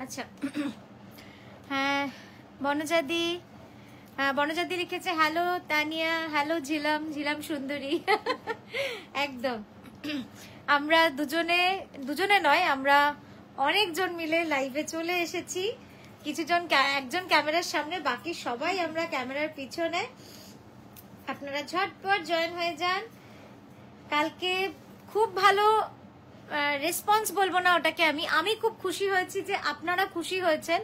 আচ্ছা হ্যাঁ বনজাদি, হ্যাঁ বনজাদি লিখেছে হ্যালো তানিয়া, হ্যালো ঝিলাম, ঝিলাম সুন্দরী। একদম আমরা দুজনে নয়, আমরা অনেকজন মিলে লাইভে চলে এসেছি। কিছুজন একজন ক্যামেরার সামনে, বাকি সবাই আমরা ক্যামেরার পিছনে। আপনারা ঝটপট জয়েন হয়ে যান। কালকে খুব ভালো রেসপন্স বলবো না ওটাকে, আমি খুব খুশি হয়েছি যে আপনারা খুশি হয়েছেন।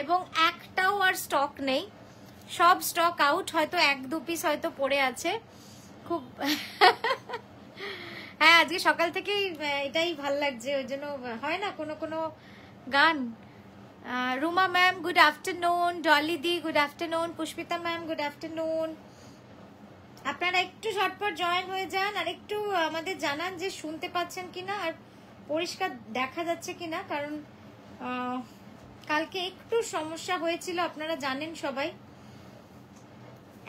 এবং একটাও আর স্টক নেই, সব স্টক আউট, হয়তো 1-2 পিস হয়তো পড়ে আছে। খুব হ্যাঁ আজকে সকাল থেকেই এটাই ভাল লাগছে, ওই জন্য হয় না কোনো কোনো গান। Ruma ma'am good afternoon, Dolly দি good afternoon, Pushpita ma'am good afternoon. আপনারা একটু ঝটপট জয়েন হয়ে যান আর একটু আমাদের জানান যে শুনতে পাচ্ছেন কিনা আর পরিষ্কার দেখা যাচ্ছে কিনা, কারণ কালকে একটু সমস্যা হয়েছিল, আপনারা জানেন সবাই।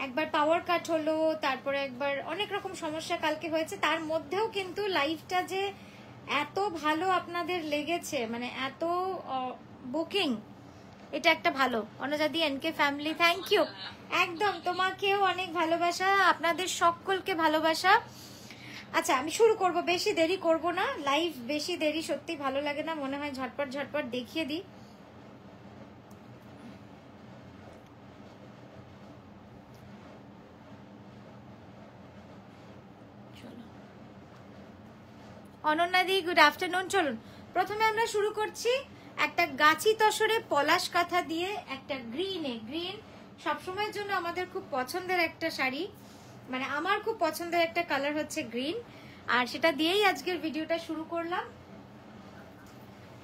একবার পাওয়ার কাট হলো, তারপরে একবার অনেক রকম সমস্যা কালকে হয়েছে। তার মধ্যেও কিন্তু লাইভটা যে এত ভালো আপনাদের লেগেছে, মানে এত বুকিং, এটা একটা ভালো। অনজাদি এনকে ফ্যামিলি থ্যাংক ইউ। একদম তোমাকেও অনেক ভালোবাসা, আপনাদের সকলকে ভালোবাসা। আচ্ছা আমি শুরু করব, বেশি দেরি করব না। লাইভ বেশি দেরি সত্যি ভালো লাগে না, মনে হয় ঝটপট ঝটপট দেখিয়ে দিই। অনন্যাদি গুড আফটারনুন। চলুন প্রথমে আমরা শুরু করছি একটা গাছি তসরে পলাশ কাঁথা দিয়ে, একটা গ্রিন সবসময়ের জন্য আমাদের খুব পছন্দের একটা শাড়ি, মানে আমার খুব পছন্দের একটা কালার হচ্ছে গ্রিন, আর সেটা দিয়েই আজকের ভিডিওটা শুরু করলাম।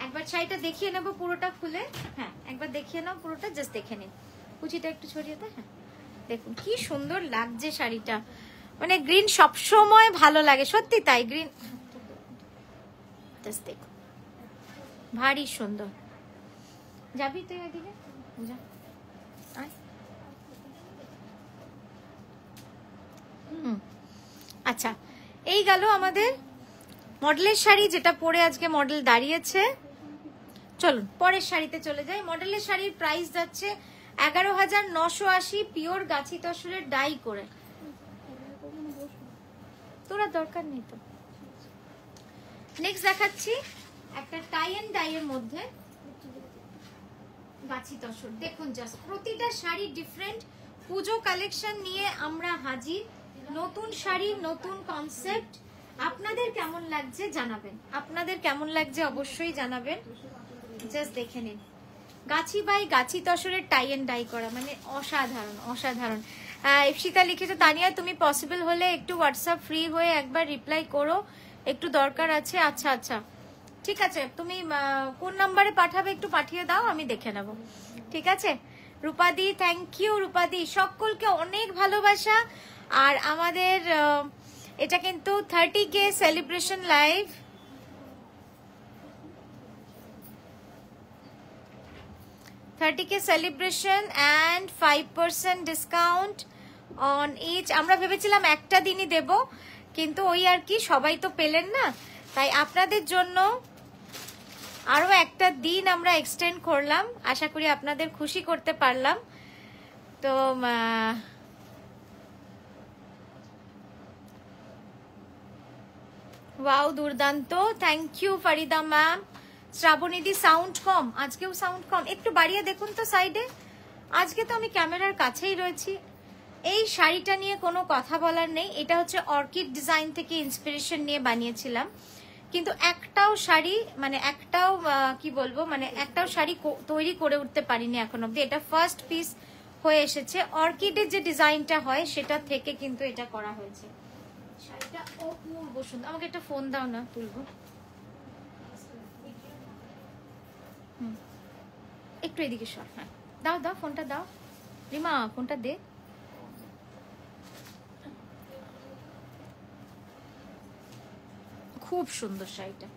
একবার শাড়িটা দেখিয়ে নেবো পুরোটা খুলে। হ্যাঁ একবার দেখিয়ে নাও পুরোটা, জাস্ট দেখে নিন, কুচিটা একটু ছড়িয়ে দাও। হ্যাঁ দেখুন কি সুন্দর লাগছে শাড়িটা, মানে গ্রিন সবসময় ভালো লাগে, সত্যি তাই। গ্রিন দেখো ভারী সুন্দর। যাবি তুই ওইদিকে, যা। আচ্ছা এই গেল আমাদের মডেলের শাড়ি, যেটা পরে আজকে মডেল দাঁড়িয়েছে। চলুন পরের শাড়িতে চলে যাই। মডেলের শাড়ির প্রাইস যাচ্ছে 11,980, পিওর গাছি তসরের ডাই করে। তোরা দরকার নেই তো। নেক্সট দেখাচ্ছি একটা টাই এন্ড ডাই এর মধ্যে গাছি তসর। দেখুন জাস্ট প্রতিটা শাড়ি ডিফারেন্ট। পুজো কালেকশন নিয়ে আমরা হাজির, নতুন শাড়ি, নতুন কনসেপ্ট। আপনাদের কেমন লাগছে জানাবেন, আপনাদের কেমন লাগছে অবশ্যই জানাবেন। জাস্ট দেখে নিন, গাছি by Gachhi তসরের tie and die করা, মানে অসাধারণ অসাধারণ। ইপসিতা লিখেছে তানিয়া তুমি পসিবল হলে একটু হোয়াটসঅ্যাপ ফ্রি হয়ে একবার রিপ্লাই করো, একটু দরকার আছে। আচ্ছা আচ্ছা ঠিক আছে, তুমি কোন নাম্বারে পাঠাবে একটু পাঠিয়ে দাও, আমি দেখে নেব, ঠিক আছে। রূপাদি থ্যাংক ইউ। রূপাদি সকলকে অনেক ভালোবাসা। আর আমাদের এটা কিন্তু 30K celebration live, 30K celebration and 5% discount on each. আমরা ভেবেছিলাম একটা দিনই দেব, কিন্তু ওই আর কি, সবাই তো পেলেন না, তাই আপনাদের জন্য আরো একটা দিন আমরা এক্সটেন্ড করলাম। আশা করি আপনাদের খুশি করতে পারলাম। তো ওয়াও দুর্দান্ত, থ্যাংক ইউ ফারিদা ম্যাম। শ্রাবণীদি সাউন্ড কম, আজকেও সাউন্ড কম, একটু বাড়িয়ে দেখুন তো সাইডে। আজকে তো আমি ক্যামেরার কাছেই রয়েছি। এই শাড়িটা নিয়ে কোনো কথা বলার নেই, এটা হচ্ছে অর্কিড ডিজাইন থেকে ইন্সপিরেশন নিয়ে বানিয়েছিলাম, কিন্তু একটাও শাড়ি, মানে একটাও কি বলবো, মানে একটাও শাড়ি তৈরি করে উঠতে পারিনি এখন অব্দি। এটা ফার্স্ট পিস হয়ে এসেছে। অর্কিডের যে ডিজাইনটা হয় সেটা থেকে কিন্তু এটা করা হয়েছে। শাড়িটা অপূর্ব সুন্দর। আমাকে একটা ফোন দাও না, তুলবো। একটু এদিকে সর। হ্যাঁ দাও দাও, ফোনটা দাও রিমা, ফোনটা দে। খুব সুন্দর শাড়িটা।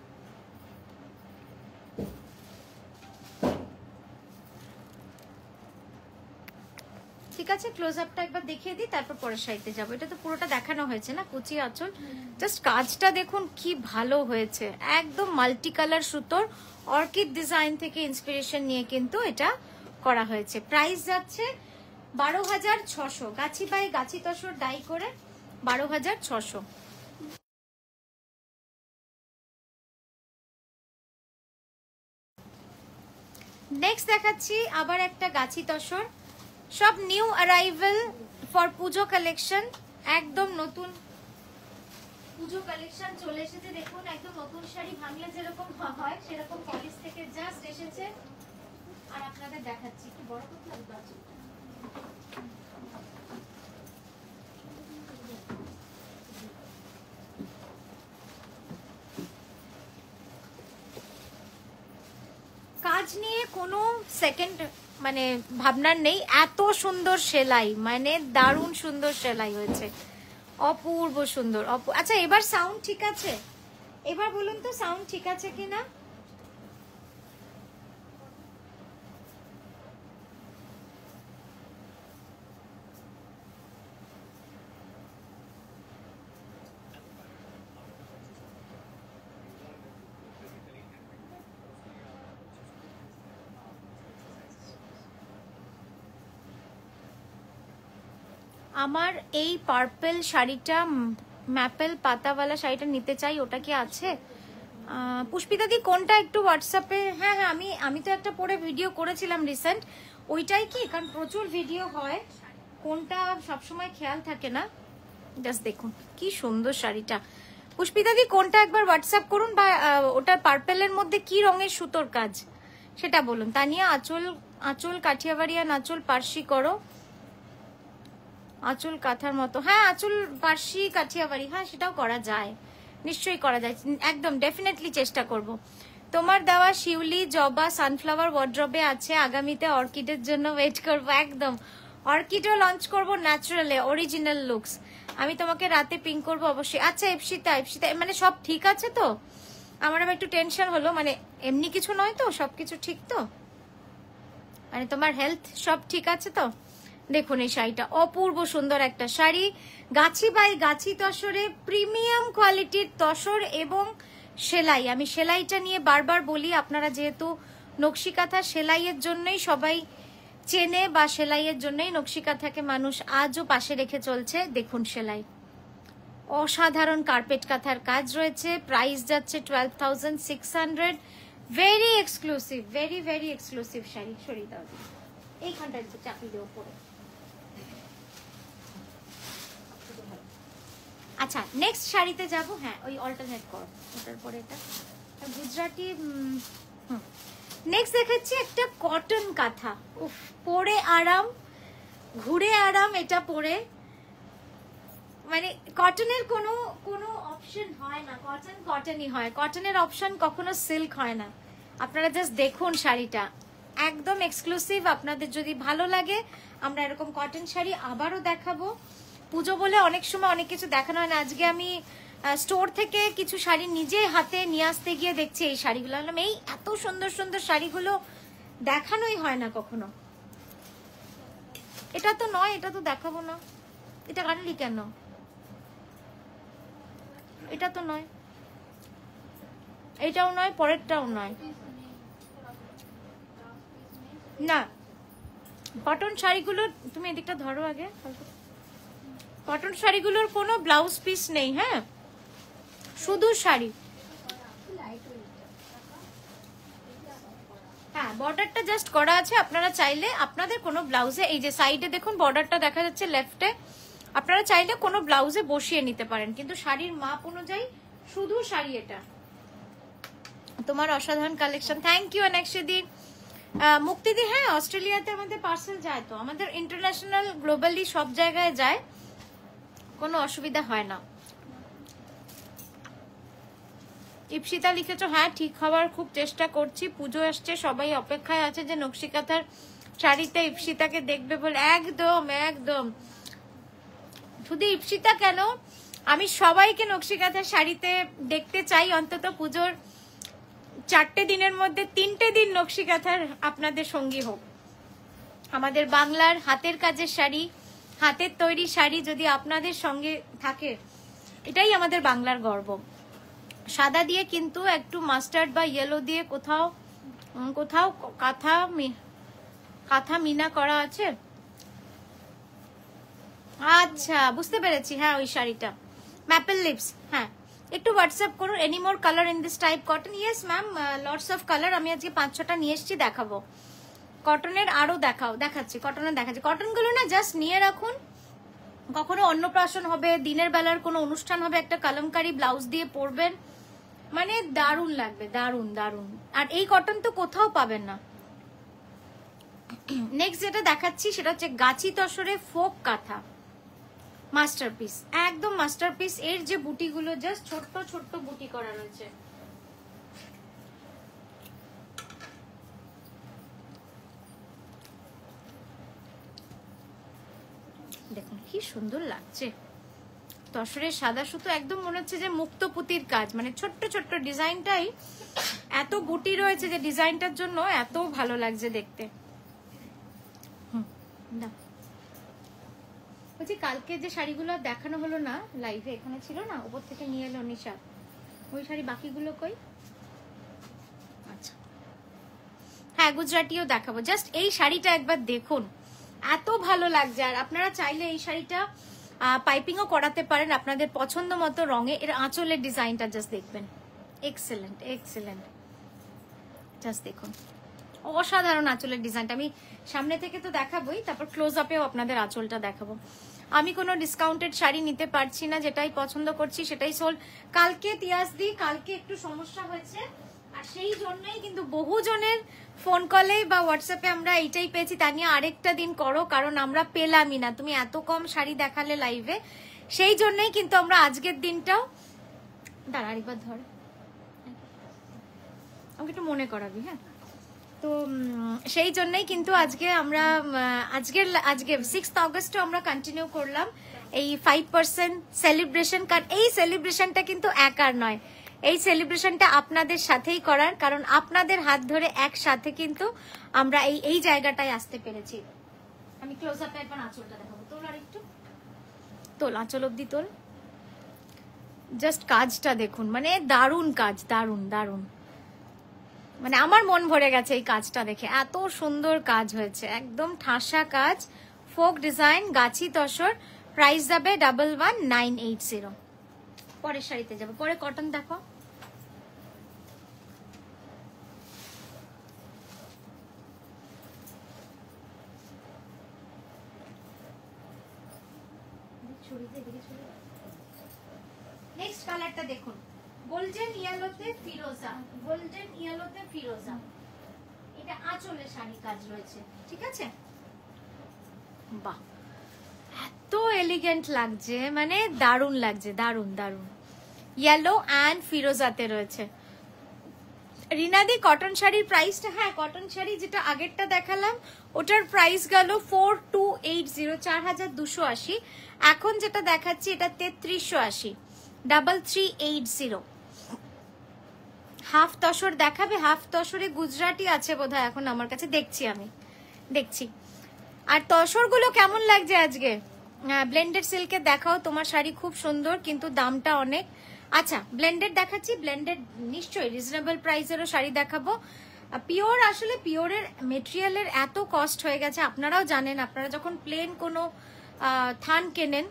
ঠিক ঠিক আছে, ক্লোজ আপটা একবার দেখিয়ে দিই, তারপর পরের শাড়িতে যাবো। এটা তো পুরোটা দেখানো হয়েছে না, কুচি আঁচল। জাস্ট কাজটা দেখুন কি ভালো হয়েছে, একদম মাল্টি কালার সুতোর অর্কিড ডিজাইন থেকে ইন্সপিরেশন নিয়ে কিন্তু এটা করা হয়েছে। প্রাইস যাচ্ছে 12,600, গাছি বাই গাছি তসর ডাই করে 12,600। নেক্সট দেখাচ্ছি আবার একটা গাছি তসর, সব new arrival for Puja collection, একদম নতুন পুজো কালেকশন চলে এসেছে। দেখুন একদম নতুন শাড়ি ভাঙলে যেরকম হয় সেরকম পলিশ থেকে জাস্ট এসেছে। আর আপনাদের দেখাচ্ছি, কি বড় কথা লাগবে। কাজ নিয়ে কোনো সেকেন্ড মানে ভাবনার নেই, এত সুন্দর সেলাই, মানে দারুণ সুন্দর সেলাই হয়েছে, অপূর্ব সুন্দর। আচ্ছা এবার সাউন্ড ঠিক আছে? এবার বলুন তো সাউন্ড ঠিক আছে কিনা? আমার এই পার্পল শাড়িটা, ম্যাপেল পাতাওয়ালা শাড়িটা নিতে চাই, ওটা কি আছে? পুষ্পিতাদি কোনটা একটু হোয়াটসঅ্যাপে। হ্যাঁ হ্যাঁ, আমি তো একটা পরে ভিডিও করেছিলাম রিসেন্ট, ওইটাই কি, কারণ প্রচুর ভিডিও হয়, কোনটা সবসময় খেয়াল থাকে না। জাস্ট দেখুন কি সুন্দর শাড়িটা। পুষ্পিতাদি কোনটা একবার হোয়াটসঅ্যাপ করুন, বা ওটা পার্পেলের মধ্যে কি রঙের সুতোর কাজ সেটা বলুন। তানিয়া আঁচল কাঠিয়াবাড়িয়ান আঁচল পার্সি করো, আঁচল কাঁথার মতো। হ্যাঁ আঁচল পার্সি কাঠিয়াবাড়ি, হ্যাঁ সেটাও করা যায়, নিশ্চয়ই করা যায়, একদম ডেফিনেটলি চেষ্টা করব। তোমার দেওয়া শিউলি জবা সানফ্লাওয়ার ওয়ার্ড্রবে আছে, আগামীতে অর্কিডের জন্য ওয়েট করব। একদম অর্কিডও লঞ্চ করব ন্যাচারালে, অরিজিনাল লুকস। আমি তোমাকে রাতে পিঙ্ক করবো অবশ্যই। আচ্ছা ইপসিতা মানে সব ঠিক আছে তো? আমার আবার একটু টেনশন হলো, মানে এমনি কিছু নয় তো, সবকিছু ঠিক তো, মানে তোমার হেলথ সব ঠিক আছে তো? দেখুন এই শাড়িটা অপূর্ব সুন্দর একটা শাড়ি, গাছি বাই গাছি তসরে, প্রিমিয়াম কোয়ালিটির তসর এবং সেলাই। আমি সেলাইটা নিয়ে বারবার বলি, আপনারা যেহেতু নকশি কাঁথা সেলাইয়ের জন্যই সবাই চেনে, বা সেলাইয়ের জন্যই নকশি কাঁথাকে মানুষ আজও পাশে রেখে চলছে। দেখুন সেলাই, অসাধারণ কার্পেট কাঁথার কাজ রয়েছে। প্রাইস যাচ্ছে 12,600। Very exclusive, very very exclusive sari. সরিয়ে দাও এইখানটা একটু চাপি দিয়ে উপরে। আচ্ছা নেক্সট শাড়িতে যাব। হ্যাঁ ওই অল্টারনেট করো, ওটার পরে এটা গুজরাটি। নেক্সট দেখাচ্ছি একটা কটন কাঁথা, উফ পরে আরাম, ঘুরে আরাম। এটা পরে মানে কটনের কোনো কোনো অপশন হয় না, কটন কটনই হয়, কটনের অপশন কখনো সিল্ক হয় না। আপনারা জাস্ট দেখুন শাড়িটা, একদম এক্সক্লুসিভ। আপনাদের যদি ভালো লাগে আমরা এরকম কটন শাড়ি আবারও দেখাবো। পুজো বলে অনেক সময় অনেক কিছু দেখানো হয় না। আজকে আমি স্টোর থেকে কিছু শাড়ি নিজে হাতে নিয়ে আসতে গিয়ে দেখছি এই শাড়িগুলো, এই এত সুন্দর সুন্দর শাড়িগুলো দেখানোই হয় না কখনো। এটা তো নয়, এটা তো দেখাবো না, এটা কাটলি কেন? এটা তো নয়, এটাও নয়, পরেরটাও নয়। না কটন শাড়িগুলো, তুমি এদিকটা ধরো আগে। কটন শাড়িগুলোর কোনো ব্লাউজ পিস নেই, হ্যাঁ শুধু শাড়ি। হ্যাঁ বর্ডারটা জাস্ট করা আছে, আপনারা চাইলে আপনাদের কোনো ব্লাউজে, এই যে সাইডে দেখুন বর্ডারটা দেখা যাচ্ছে লেফটে, আপনারা চাইলে কোনো ব্লাউজে বসিয়ে নিতে পারেন, কিন্তু শাড়ির মাপ অনুযায়ী শুধু শাড়ি। এটা তোমার অসাধারণ কালেকশন, থ্যাংক ইউ অনেকশিদি। মুক্তিদি হ্যাঁ অস্ট্রেলিয়াতে আমাদের পার্সেল যায় তো, আমাদের ইন্টারন্যাশনাল গ্লোবালি সব জায়গায় যায়, কোনো অসুবিধা হয় না। ইপসিতা লিখেছো, হ্যাঁ ঠিক হওয়ার খুব চেষ্টা করছি, পুজো আসছে, সবাই অপেক্ষায় আছে যে নকশি কাঁথার শাড়িতে ইপসিতাকে দেখবে বলে। একদম একদম, শুধু ইপসিতা কেন, আমি সবাইকে নকশি কাঁথার শাড়িতে দেখতে চাই। অন্তত পুজোর 4টে দিনের মধ্যে 3টে দিন নকশি কাঁথার আপনাদের সঙ্গী হোক। আমাদের বাংলার হাতের কাজের শাড়ি, হাতের তৈরি শাড়ি যদি আপনাদের সঙ্গে থাকে, এটাই আমাদের বাংলার গর্ব। সাদা দিয়ে কিন্তু একটু মাস্টার্ড বা ইয়েলো দিয়ে কোথাও কোথাও কাঁথা মিনা করা আছে। আচ্ছা, বুঝতে পেরেছি। হ্যাঁ, ওই শাড়িটা ম্যাপেল লিপস। হ্যাঁ, একটু হোয়াটসঅ্যাপ করুন। Any more colour in this type cotton? Yes ma'am, lots of colour. আমি আজকে 5-6টা নিয়ে এসেছি, দেখাবো। কটনের আরো দেখাচ্ছি। কটনের দেখাচ্ছি। কটনগুলো না জাস্ট নিয়ে রাখুন, কখনো অন্নপ্রাশন হবে, দিনের বেলার কোনো অনুষ্ঠান হবে, একটা কলমকারি ব্লাউজ দিয়ে পরবেন, মানে দারুণ লাগবে, দারুণ দারুণ। আর এই কটন তো কোথাও পাবেন না। নেক্সট যেটা দেখাচ্ছি সেটা হচ্ছে গাছি তসরে ফোক কাঁথা, মাস্টারপিস, একদম মাস্টারপিস। এর যে বুটিগুলো জাস্ট ছোট্ট ছোট্ট বুটি করা রয়েছে, দেখুন কি সুন্দর লাগছে। তসরের সাদা সুতো, একদম মনে হচ্ছে যে মুক্ত পুঁতির কাজ, মানে ছোট্ট ছোট্ট ডিজাইনটাই এত বুটি রয়েছে যে ডিজাইনটার জন্য এত ভালো লাগছে দেখতে। বলছি কালকে যে শাড়িগুলো দেখানো হলো না লাইভে, এখানে ছিল না, উপর থেকে নিয়ে এলো নিশা, ওই শাড়ি বাকিগুলো কই? আচ্ছা হ্যাঁ, গুজরাটিও দেখাবো। জাস্ট এই শাড়িটা একবার দেখুন, এত ভালো লাগছে। আর আপনারা চাইলে এই শাড়িটা পাইপিংও করাতে পারেন আপনাদের পছন্দ মতো রঙে। এর আঁচলের ডিজাইনটা জাস্ট দেখবেন, এক্সেলেন্ট এক্সেলেন্ট। জাস্ট দেখুন, অসাধারণ আঁচলের ডিজাইনটা। আমি সামনে থেকে তো দেখাবোই, তারপর ক্লোজ আপেও আপনাদের আঁচলটা দেখাবো। আমি কোনো ডিসকাউন্টেড শাড়ি নিতে পারছি না, যেটাই পছন্দ করছি সেটাই সোল্ড। কালকে তিয়াসদি, কালকে একটু সমস্যা হয়েছে, আর সেই জন্যই কিন্তু বহুজনের ফোন কলে বা হোয়াটসঅ্যাপে আমরা এইটাই পেয়েছি, তা নিয়ে আরেকটা দিন করো, কারণ আমরা পেলামই না। তুমি এত কম শাড়ি দেখালে লাইভে, সেই জন্যই কিন্তু আমরা আজকের দিনটাও, দাঁড়া আরেকবার ধর, আমাকে একটু মনে করাবি। হ্যাঁ, তো সেই জন্যই কিন্তু আজকে আমরা আজকে 6 অগস্টও আমরা কন্টিনিউ করলাম এই 5% সেলিব্রেশন। কারণ এই সেলিব্রেশনটা কিন্তু একার নয়, এই সেলিব্রেশনটা আপনাদের সাথেই করার, কারণ আপনাদের হাত ধরে একসাথে কিন্তু আমরা এই জায়গাটায় আসতে পেরেছি। আমি ক্লোজ আপে একবার আঁচলটা দেখাবো। তোল আর একটু তোল, আঁচল অব্দি তোল। জাস্ট কাজটা দেখুন, মানে দারুণ কাজ, দারুণ দারুণ। মানে আমার মন ভরে গেছে এই কাজটা দেখে, এত সুন্দর কাজ হয়েছে, একদম ঠাসা কাজ, ফোক ডিজাইন, গাছি তসর। প্রাইস যাবে 11980। পরের শাড়িতে যাবো, পরে কটন দেখো। নেক্সট কালারটা দেখুন, গোল্ডেন ইয়েলোতে ফিরোজা, গোল্ডেন ইয়েলোতে ফিরোজা। এটা আঁচলের শাড়ি কাজ রয়েছে, ঠিক আছে? বাহ, এত এলিগেন্ট লাগছে, মানে দারুণ লাগছে, দারুণ দারুণ। ইয়েলো অ্যান্ড ফিরোজাতে রয়েছে। রিনাদি, কটন শাড়ির প্রাইসটা, হ্যাঁ কটন শাড়ি যেটা আগেরটা দেখালাম ওটার প্রাইস গেল 4280, 4280। এখন যেটা দেখাচ্ছি এটা 3380, 3380। হাফ তসর দেখাবে? হাফ তসরে গুজরাটি আছে বোধহয় এখন আমার কাছে, দেখছি আমি, দেখছি। আর তসরগুলো কেমন লাগছে আজকে? ব্লেন্ডেড সিল্কের দেখাও, তোমার শাড়ি খুব সুন্দর কিন্তু দামটা অনেক। আচ্ছা, ব্লেন্ডেড দেখাচ্ছি, ব্লেন্ডেড নিশ্চয়ই রিজনেবল প্রাইসেরও শাড়ি দেখাবো। পিওর, আসলে পিওরের মেটেরিয়ালের এত কস্ট হয়ে গেছে, আপনারাও জানেন। আপনারা যখন প্লেন কোনো থান কেনেন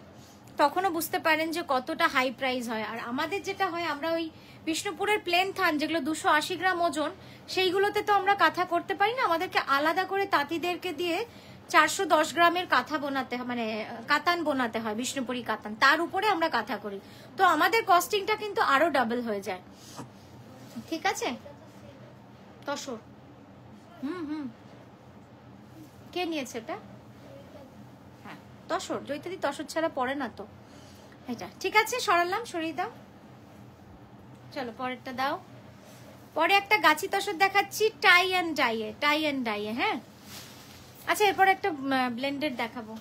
তখনও বুঝতে পারেন যে কতটা হাই প্রাইস হয়। আর আমাদের যেটা হয়, আমরা ওই বিষ্ণুপুরের প্লেন থান যেগুলো 280 গ্রাম ওজন, সেইগুলোতে তো আমরা কাঁথা করতে পারি না, আমাদেরকে আলাদা করে তাঁতিদেরকে দিয়ে 410 গ্রামের কাঁথা বোনাতে হয়, মানে কাতান বোনাতে হয়, বিষ্ণুপুরি কাতান, তার উপরে আমরা কাঁথা করি। তো আমাদের কস্টিংটা কিন্তু আরো ডাবল হয়ে যায়, ঠিক আছে? তসর, কে নিয়েছে এটা? হ্যাঁ তসর, জয়িতাদি তসর ছাড়া পড়ে না তো এটা, ঠিক আছে? সরালাম, সরিয়ে দাও। চলো পরেরটা দাও। পরে একটা গাছি তসর দেখাচ্ছি, টাই অ্যান্ড ডাইয়ে, টাই অ্যান্ড ডাইয়ে। হ্যাঁ, আচ্ছা এরপর একটা ব্লেন্ডেড দেখাবো।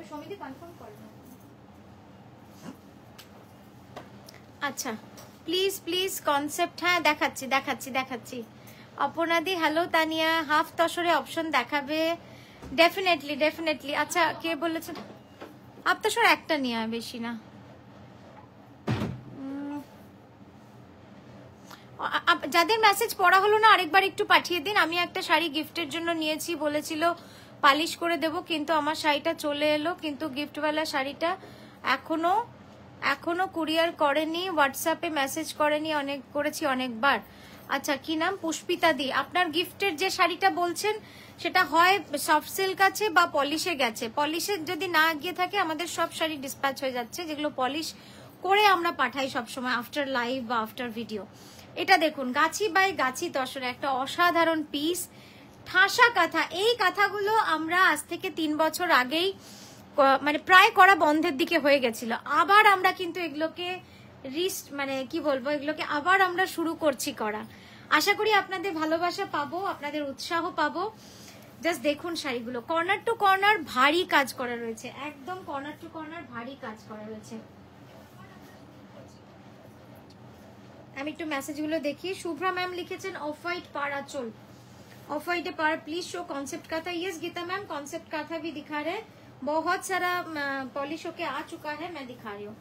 সমিতি কনফার্ম করে। আচ্ছা প্লিজ প্লিজ কনসেপ্ট, হ্যাঁ দেখাচ্ছি দেখাচ্ছি দেখাচ্ছি। অপনাদি হ্যালো তানিয়া, হাফ তসরে অপশন দেখাবে ডেফিনেটলি ডেফিনেটলি। আচ্ছা কে বলেছেন হাফ তসর একটা নিয়ে, বেশি না। যাদের মেসেজ পড়া হলো না আরেকবার একটু পাঠিয়ে দিন। আমি একটা শাড়ি গিফটের জন্য নিয়েছি, বলেছিল পালিশ করে দেব, কিন্তু আমার শাড়িটা চলে এলো, কিন্তু গিফটওয়ালা শাড়িটা এখনো কুরিয়ার করেনি, হোয়াটসঅ্যাপে মেসেজ করেনি, করেছি অনেকবার। আচ্ছা কি নাম? পুষ্পিতা দি। আপনার গিফটের যে শাড়িটা বলছেন সেটা হয় সফট সিল্ক আছে বা পলিশে গেছে। পলিশে যদি না গিয়ে থাকে, আমাদের সব শাড়ি ডিসপ্যাচ হয়ে যাচ্ছে যেগুলো পলিশ করে আমরা পাঠাই সবসময় আফটার লাইভ বা আফটার ভিডিও। এটা দেখুন, গাছি বাই গাছি তসরে একটা অসাধারণ পিস, ঠাসা কাঁথা। এই কাঁথাগুলো আমরা আজ থেকে 3 বছর আগেই মানে প্রায় করা বন্ধের দিকে হয়ে গেছিল, আবার আমরা কিন্তু এগুলোকে মানে কি বলবো, এগুলোকে আবার আমরা শুরু করছি করা। আশা করি আপনাদের ভালোবাসা পাবো, আপনাদের উৎসাহ পাবো। জাস্ট দেখুন শাড়িগুলো, কর্নার টু কর্নার ভারী কাজ করা রয়েছে, একদম কর্নার টু কর্নার ভারী কাজ করা রয়েছে। আমি একটু মেসেজগুলো দেখি। শুভ্রা ম্যাম লিখেছেন অফ হোয়াইট পার আঁচল, ऑफ वाइट पार please show concept kantha. Yes Geeta ma'am, concept kantha भी दिखा रहे, बहुत सारा पॉलिश होके आ चुका है, मैं दिखा रही हूँ।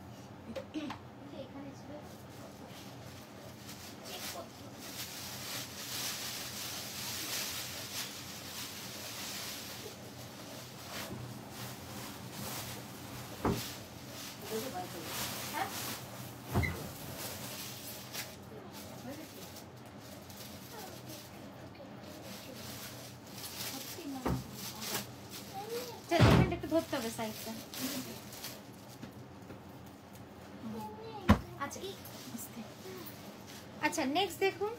ধরতে হবে সাইডটা। আচ্ছা আচ্ছা নেক্সট দেখুন,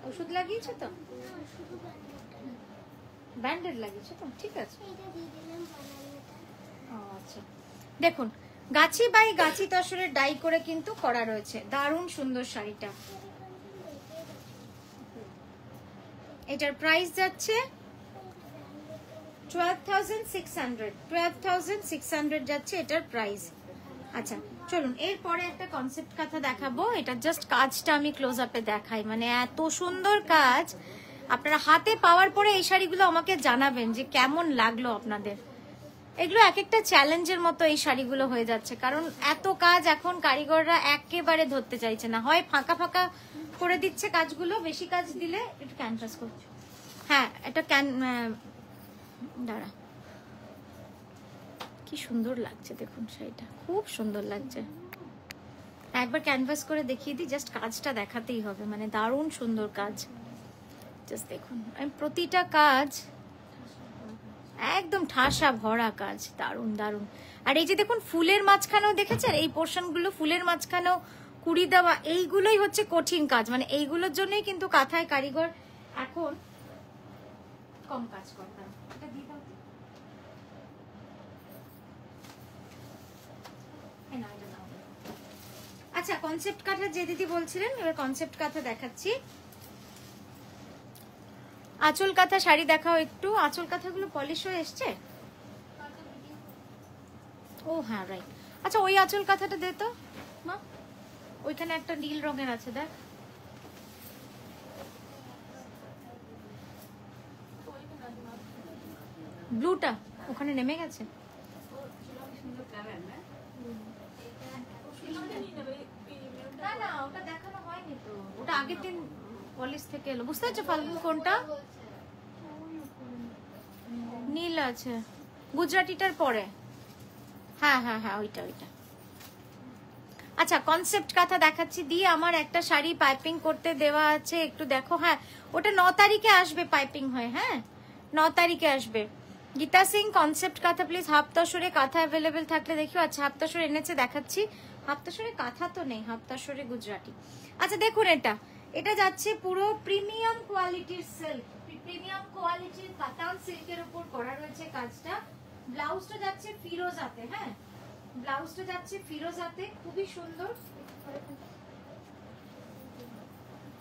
ওষুধ লাগিয়েছো তো? ব্যান্ডেড লাগিয়েছো তো? ঠিক আছে। আচ্ছা দেখুন, গাছি বাই গাছি তসরের ডাই করে কিন্তু করা রয়েছে, দারুণ সুন্দর শাড়িটা। এটার প্রাইস যাচ্ছে 12,600 যাচ্ছে এটার প্রাইস। আচ্ছা চলুন এরপরে একটা কনসেপ্ট কাঁথা দেখাবো। এটা জাস্ট কাজটা আমি ক্লোজ আপে দেখাই, মানে এত সুন্দর কাজ। আপনারা হাতে পাওয়ার পরে এই শাড়িগুলো আমাকে জানাবেন যে কেমন লাগলো আপনাদের। এগুলো এক একটা চ্যালেঞ্জের মতো এই শাড়িগুলো হয়ে যাচ্ছে, কারণ এত কাজ এখন কারিগররা একেবারে ধরতে চাইছে না, হয় ফাঁকা ফাঁকা করে দিচ্ছে কাজগুলো, বেশি কাজ দিলে একটু ক্যানভাস করছে। হ্যাঁ এটা দাঁড়া, কি সুন্দর লাগছে দেখুন শাড়িটা, খুব সুন্দর লাগছে। একবার ক্যানভাস করে দেখিয়ে দিই, জাস্ট কাজটা দেখাতেই হবে, মানে দারুণ সুন্দর কাজ। জাস্ট দেখুন, আমি প্রতিটা কাজ একদম ঠাসা ভরা কাজ, দারুণ দারুণ। আর এই যে দেখুন ফুলের মাঝখানেও দেখেছেন, এই পোর্শনগুলো ফুলের মাঝখানেও কুড়ি দেওয়া, এইগুলোই হচ্ছে কঠিন কাজ, মানে এইগুলোর জন্যই কিন্তু কাঁথায় কারিগর এখন কম কাজ করতাম। এটা দিয়ে দাও। আচ্ছা কনসেপ্ট কাঁথা যে দিদি বলছিলেন, এবার কনসেপ্ট কাঁথা দেখাচ্ছি। আঁচল কাঁথা শাড়ি দেখাও একটু। আঁচল কাঁথাগুলো পলিশ হয়ে এসছে? ও হ্যাঁ রাইট। আচ্ছা ওই আঁচল কাঁথাটা দে তো মা, ওইখানে একটা নীল রঙের আছে দেখ। ব্লুটা ওখানে নেমে গেছে। না না ওটা দেখানো হয়নি তো, ওটা আগের দিন পলিশ থেকে এলো, বুঝতে পারছো ফাল্গুন কোনটা? নীল আছে গুজরাটিটার পরে। হ্যাঁ হ্যাঁ হ্যাঁ ওইটা ওইটা। আচ্ছা কনসেপ্ট কাঁথা দেখাচ্ছি। দিয়ে আমার একটা শাড়ি পাইপিং করতে দেওয়া আছে, একটু দেখো। হ্যাঁ ওটা 9 তারিখে আসবে পাইপিং হয়ে। হ্যাঁ 9 তারিখে আসবে। গীতা সিং কনসেপ্ট কাঁথা প্লিজ। হাফতাসরে কাঁথা অ্যাভেলেবেল থাকলে দেখিও। আচ্ছা হাফতাসরে এনেছে দেখাচ্ছি। হাফতাসরে কাঁথা তো নেই, হাফতাসরে গুজরাটি। আচ্ছা দেখুন এটা যাচ্ছে পুরো প্রিমিয়াম কোয়ালিটির সিল্ক, প্রিমিয়াম কোয়ালিটির কাতান সিল্কের উপর করা রয়েছে কাজটা। ব্লাউজটা যাচ্ছে ফিরোজাতে। হ্যাঁ ব্লাউজটা যাচ্ছে ফিরোজাতে, খুবই সুন্দর।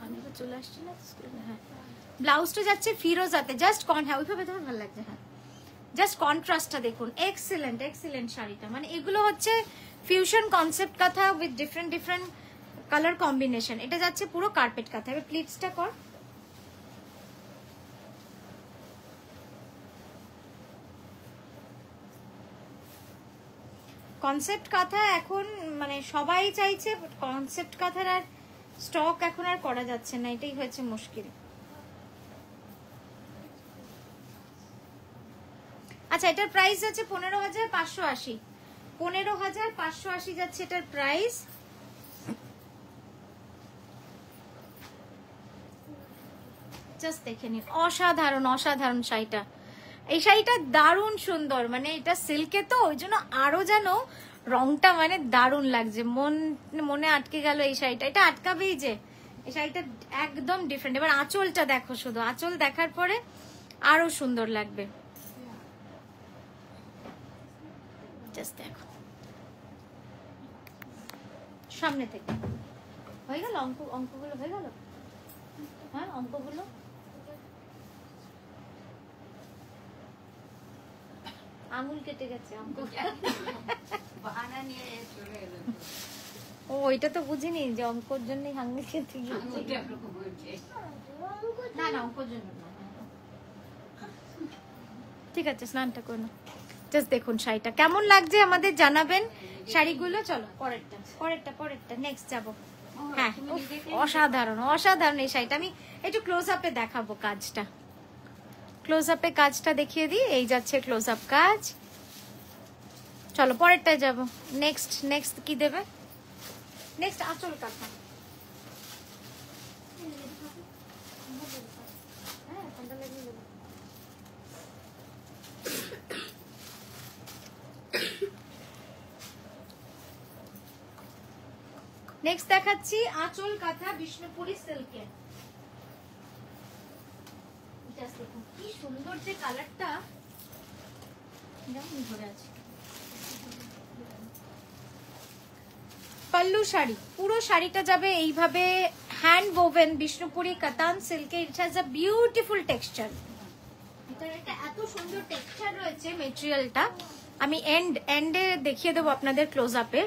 আমি তো চলে আসছি না। হ্যাঁ ব্লাউজটা যাচ্ছে ফিরোজাতে, জাস্ট হ্যাঁ ওইভাবে তোমার ভালো লাগছে। হ্যাঁ জাস্ট কন্ট্রাস্টটা দেখুন, এক্সিলেন্ট এক্সিলেন্ট শাড়িটা। মানে এগুলো হচ্ছে ফিউশন কনসেপ্ট কাঁথা with different different colour combination. এটা যাচ্ছে পুরো কার্পেট কাঁথা। এবার প্লিটসটা কর। কনসেপ্ট কাঁথা এখন মানে সবাই চাইছে, কনসেপ্ট কাঁথার আর স্টক এখন আর করা যাচ্ছে না, এটাই হয়েছে মুশকিল। আচ্ছা এটার প্রাইস আছে 15,580, 15,580 যাচ্ছে এটার প্রাইস। জাস্ট দেখে নিন, অসাধারণ অসাধারণ শাড়িটা। এই শাড়িটা দারুণ সুন্দর, মানে এটা সিল্কে তো ওই জন্য আরো যেন রংটা মানে দারুণ লাগছে, মনে আটকে গেল এই শাড়িটা। এটা আটকাবেই যে, এই শাড়িটা একদম ডিফারেন্ট। এবার আঁচলটা দেখো, শুধু আঁচল দেখার পরে আরো সুন্দর লাগবে। জাস্ট দেখো সামনে থেকে। হয়ে গেল অঙ্কগুলো হয়ে গেল? হ্যাঁ অঙ্কগুলো আঙুল কেটে গেছে অঙ্ক। ও এটা তো বুঝিনি যে অঙ্কর জন্যই আঙুল কেটে গেছে। না না অঙ্কর জন্য না। ঠিক আছে স্নানটা করো। জাস্ট দেখুন শাড়িটা কেমন লাগছে আমাদের জানাবেন শাড়িগুলো। চলো পরেরটা পরেরটা পরেরটা নেক্সট যাবো। হ্যাঁ অসাধারণ অসাধারণ এই শাড়িটা। আমি একটু ক্লোজ আপে দেখাবো কাজটা, ক্লোজ আপে কাজটা দেখিয়ে দিই। এই যাচ্ছে ক্লোজ আপ কাজ। চলো পরেরটায় যাবো। নেক্সট নেক্সট কি দেবে? নেক্সট আঁচল কাঁথা। নেক্সট দেখাচ্ছি আঁচল কাঁথা বিষ্ণুপুরি সিল্কে। কি সুন্দর যে কালারটা, ধরে আছে। পাল্লু শাড়ি, পুরো শাড়িটা যাবে এইভাবে হ্যান্ড ওভেন বিষ্ণুপুরি কাতান সিল্কে। It has a beautiful texture. এটার একটা এত সুন্দর টেক্সচার রয়েছে মেটেরিয়ালটা। আমি এন্ডে দেখিয়ে দেবো আপনাদের ক্লোজ আপে।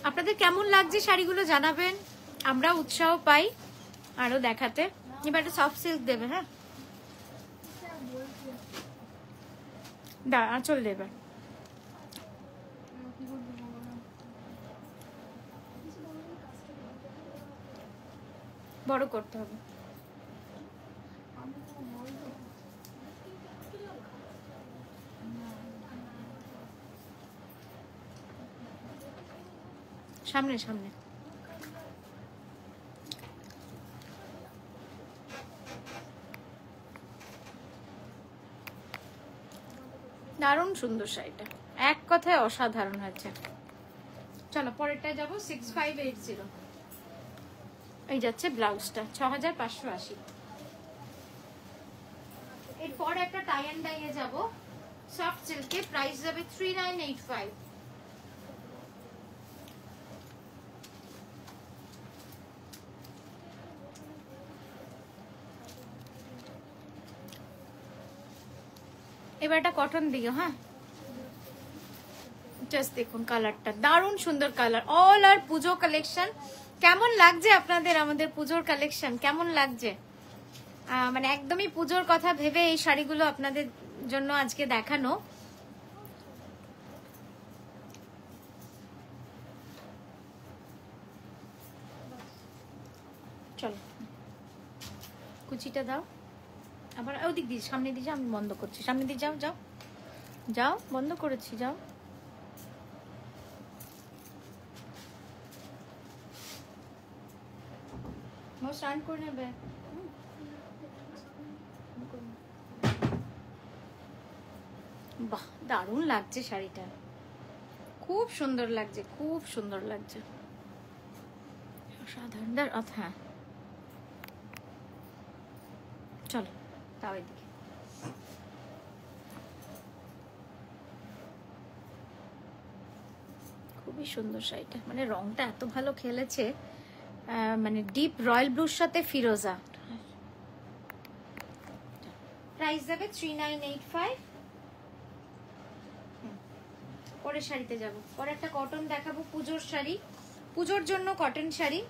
আপনাদের কেমন লাগছে শাড়িগুলো জানাবেন, আমরা উৎসাহ পাই আরো দেখাতে। এবার একটা সফট সিল্ক দেবে। হ্যাঁ দাঁড়া আঁচল দেবে। বড় করতে হবে। সামনে সামনে। দারুণ সুন্দর শাড়িটা, এক কথায় অসাধারণ হয়েছে। চলো পরেরটায় যাবো। 6580 এই যাচ্ছে ব্লাউজটা 6580। এরপর একটা টাই অ্যান্ড ডাইয়ে যাবো সফট সিল্কে, প্রাইস যাবে 3985। এবার একটা কটন দিও। হ্যাঁ জাস্ট দেখুন কালারটা, দারুণ সুন্দর কালার। অল আর পুজো কালেকশন। কেমন লাগছে আপনাদের আমাদের পুজোর কালেকশন? কেমন লাগছে? মানে একদমই পুজোর কথা ভেবে এই শাড়িগুলো আপনাদের জন্য আজকে দেখানো। চলো কুচিটা দাও। আবার ওদিক দিয়ে সামনে দিয়ে যাও, আমি বন্ধ করছি। সামনে দিয়ে যাও যাও যাও, বন্ধ করেছি যাও। স্টার্ট করে নেবে। বাহ দারুণ লাগছে শাড়িটা, খুব সুন্দর লাগছে, খুব সুন্দর লাগছে, অসাধারণ। হ্যাঁ চলো তাও এদিকে। খুবই সুন্দর শাড়িটা, মানে রংটা এত ভালো খেলেছে, মানে ডিপ রয়্যাল ব্লুর সাথে ফিরোজা। প্রাইস যাবে 3985। পরের শাড়িতে যাব, পরে একটা কটন দেখাবো, পুজোর শাড়ি, পুজোর জন্য কটন শাড়ি।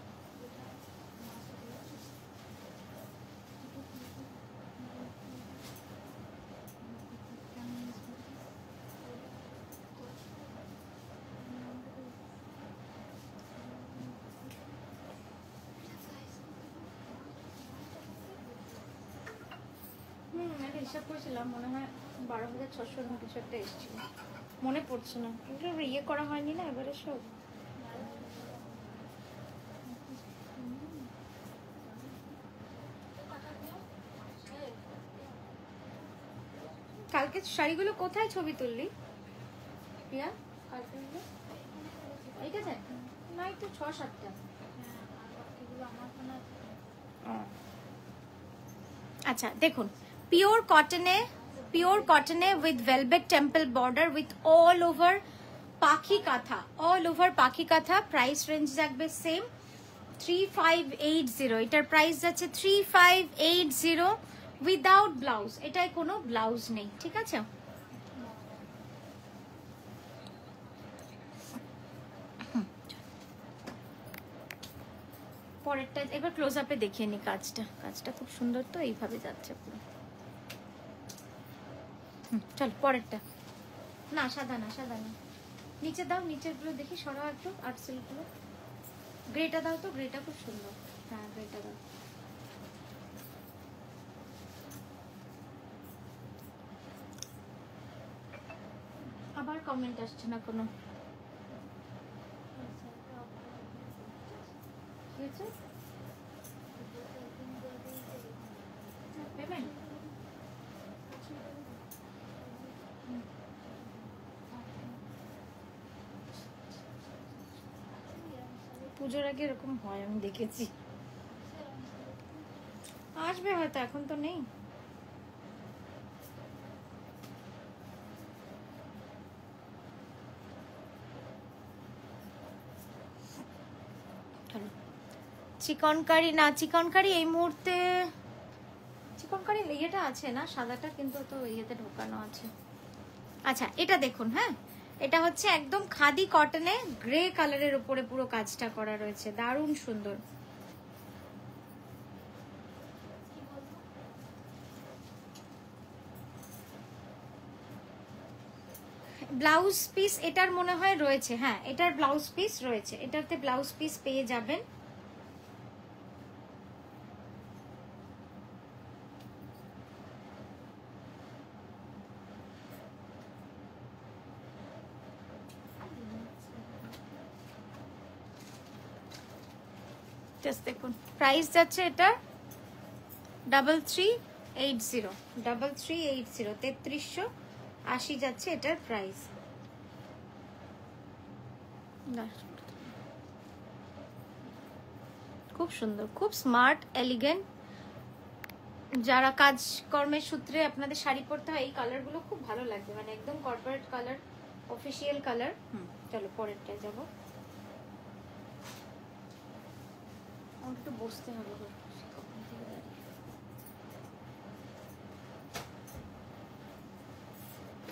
হিসাব করেছিলাম, মনে হয় 12,600 কিছু একটা এসেছিল, মনে পড়ছে না, কিন্তু ইয়ে করা হয়নি না এবারে সব। কালকে শাড়িগুলো কোথায় ছবি তুললি প্রিয়া? কালকে এইটা দেখ নাই তো, 6-7টা। আচ্ছা দেখুন, পিওর কটনে with velvet temple border with all over পাখি কাঁথা, প্রাইস রেঞ্জ থাকবে সেম 3580। এটার প্রাইস যাচ্ছে 3580 উইদাউট ব্লাউজ, এটাই কোনো ব্লাউজ নেই, ঠিক আছে? পরেরটা এবার ক্লোজ আপে দেখিয়ে নি, কাজটা খুব সুন্দর, তো এইভাবে যাচ্ছে পুরো। চল পরেরটা, না সাদা না, নিচে দাও, নিচের গুলো দেখি, সরাও একটু, আর্ট সিল্ক গুলো, গ্রেটা দাও তো, গ্রেটা খুব সুন্দর, হ্যাঁ গ্রেটা দাও। আবার কমেন্ট আসছে না কোনো, কি হচ্ছে? পেমেন্ট পুজোর আগে এরকম হয়, আমি দেখেছি, আসবে হয়তো, এখন তো নেই। চিকন কারি এই মুহূর্তে, চিকন কারি ইয়েটা আছে না সাদাটা, কিন্তু তো ইয়েতে ঢোকানো আছে। আচ্ছা এটা দেখুন, হ্যাঁ এটা হচ্ছে একদম খাদি কটনে গ্রে কালারের উপরে পুরো কাজটা করা রয়েছে, দারুণ সুন্দর। ব্লাউজ পিস এটার মনে হয় রয়েছে, হ্যাঁ এটার ব্লাউজ পিস রয়েছে, এটাতে ব্লাউজ পিস পেয়ে যাবেন। দেখুন প্রাইস যাচ্ছে এটা 3380, 3380 যাচ্ছে এটার প্রাইস। খুব সুন্দর, খুব স্মার্ট এলিগেন্ট, যারা কাজকর্মের সূত্রে আপনাদের শাড়ি পরতে হয়, এই কালারগুলো খুব ভালো লাগবে, মানে একদম কর্পোরেট কালার, অফিসিয়াল কালার। চলো পরেরটা যাবো, একটু বসতে হবে।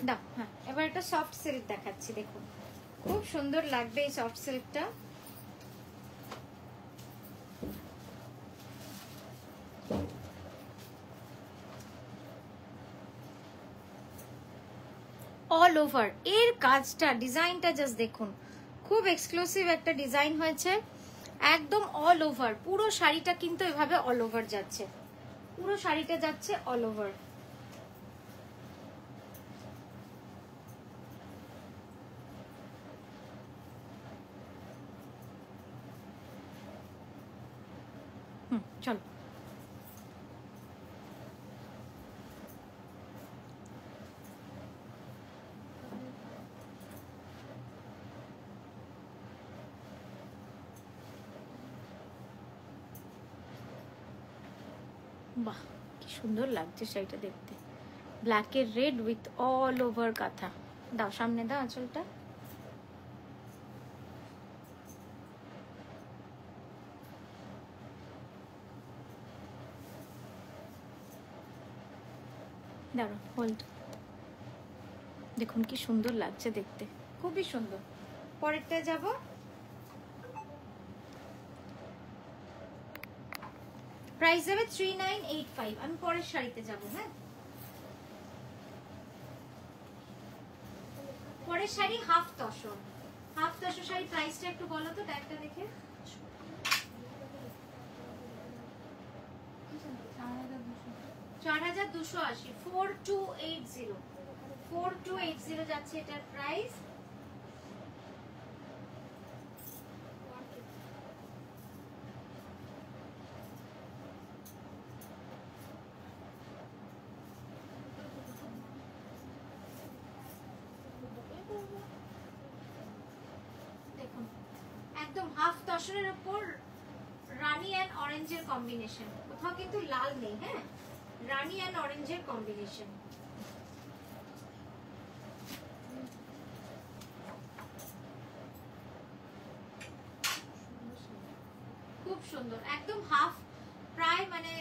দাও, হ্যাঁ এবার একটা সফট সিল্ক দেখাচ্ছি, দেখুন খুব সুন্দর লাগবে এই সফট সিল্কটা। অল ওভার এর কাজটা, ডিজাইনটা জাস্ট দেখুন, খুব এক্সক্লুসিভ একটা ডিজাইন হয়েছে, একদম অল ওভার পুরো শাড়িটা কিন্তু এভাবে অল ওভার যাচ্ছে, পুরো শাড়িটা যাচ্ছে অল ওভার। চলো বাহ কি সুন্দর লাগছে শাড়িটা দেখতে, ব্ল্যাকের রেড উইথ অল ওভার কাঁথা। দাও সামনে দাও আঁচলটা, দাঁড়ো হোল্ড, দেখুন কি সুন্দর লাগছে দেখতে, খুবই সুন্দর। পরেরটা যাব, প্রাইস যাবে 3985। আমি পরের শাড়িতে যাব। হ্যাঁ, পরের শাড়ি হাফ তসর। হাফ তসর শাড়ি প্রাইসটা একটু বলো তো ট্যাগটা দেখে। 4280, 4280 যাচ্ছে এটার প্রাইস। দেখুন একদম হাফ তসরের উপর রানী এন্ড অরেঞ্জের কম্বিনেশন, কোথাও কিন্তু লাল নেই। হ্যাঁ, রানী এন্ড অরেঞ্জের কম্বিনেশন, খুব সুন্দর। একদম হাফ, প্রায় মানে